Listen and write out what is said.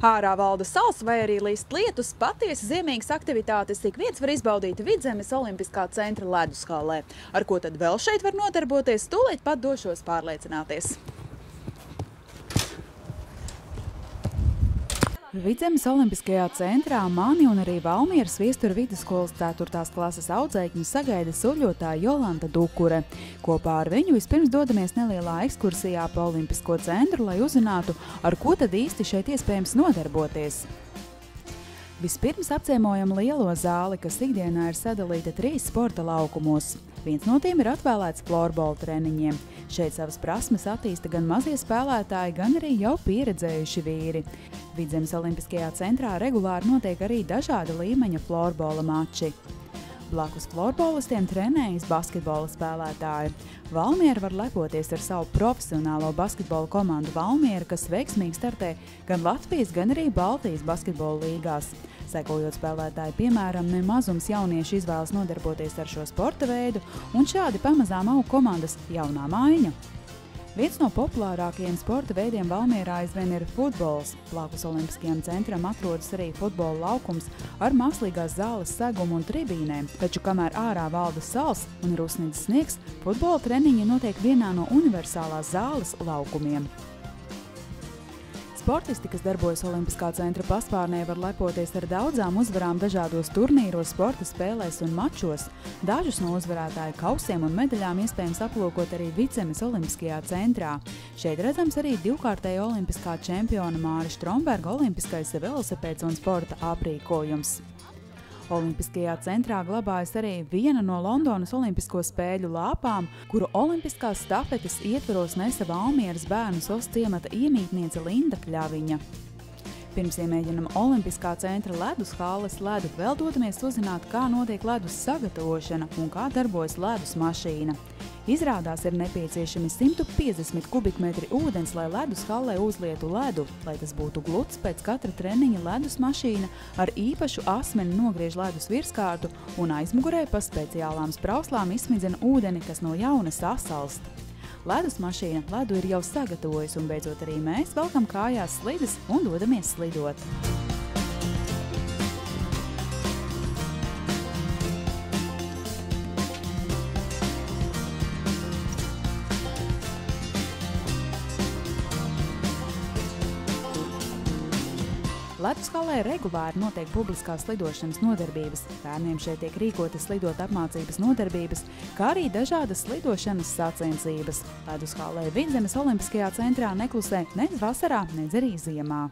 Ārā valda sals vai arī līst lietus, patiesi ziemīgas aktivitātes ik viens var izbaudīt Vidzemes Olimpiskā centra ledushalē. Ar ko tad vēl šeit var nodarboties, tūlīt pat došos pārliecināties. Vidzemes Olimpiskajā centrā mani un arī Valmieras Viestura vidusskolas 4. klases audzēkņi sagaida suļotāja Jolanta Dukure. Kopā ar viņu vispirms dodamies nelielā ekskursijā pa Olimpisko centru, lai uzzinātu, ar ko tad īsti šeit iespējams nodarboties. Vispirms apciemojam lielo zāli, kas ikdienā ir sadalīta 3 sporta laukumos. Viens no tiem ir atvēlēts florbola treniņiem. Šeit savas prasmes attīsta gan mazie spēlētāji, gan arī jau pieredzējuši vīri. Vidzemes Olimpiskajā centrā regulāri notiek arī dažāda līmeņa florbola mači. Blakus florbolistiem trenējas basketbola spēlētāji. Valmiera var lepoties ar savu profesionālo basketbola komandu Valmiera, kas veiksmīgi startē gan Latvijas, gan arī Baltijas basketbola līgās. Sekojot spēlētāji piemēram, nemazums jaunieši izvēlas nodarboties ar šo sporta veidu, un šādi pamazām aug komandas jaunā maiņa. Viens no populārākajiem sporta veidiem Valmierā aizvien ir futbols. Blakus Olimpiskajam centram atrodas arī futbola laukums ar mākslīgās zāles segumu un tribīnēm, taču kamēr ārā valda sals un ir uzsnidzis sniegs, futbola treniņi notiek vienā no universālās zāles laukumiem. Sportisti, kas darbojas Olimpiskā centra paspārnē, var lepoties ar daudzām uzvarām dažādos turnīros, sporta spēlēs un mačos. Dažus no uzvarētāju kausiem un medaļām iespējams aplūkot arī Vidzemes Olimpiskajā centrā. Šeit redzams arī divkārtēja olimpiskā čempiona Māra Stromberga olimpiskais velosipēds un sporta aprīkojums. Olimpiskajā centrā glabājas arī viena no Londonas Olimpisko spēļu lāpām, kuru olimpiskās stafetes ietvaros nesa Valmieras bērnu SOS ciemata iemītniece Linda Kļaviņa. Pirms iemēģinam Olimpiskā centra ledus halles ledu, vēl dodamies uzzināt, kā notiek ledus sagatavošana un kā darbojas ledus mašīna. Izrādās ir nepieciešami 150 kubikmetri ūdens, lai ledus hallē uzlietu ledu. Lai tas būtu gluds, pēc katra treniņa ledus mašīna ar īpašu asmeni nogriež ledus virskārtu un aizmugurē pa speciālām sprauslām izsmidzina ūdeni, kas no jauna sasalst. Ledus mašīna ledu ir jau sagatavojusi, un beidzot arī mēs velkam kājās slides un dodamies slidot. Ledushalē regulāri notiek publiskās slidošanas nodarbības. Bērniem šeit tiek rīkotas slidot apmācības nodarbības, kā arī dažādas slidošanas sacensības. Ledushalē Vidzemes Olimpiskajā centrā neklusē nedz vasarā, nedz arī ziemā.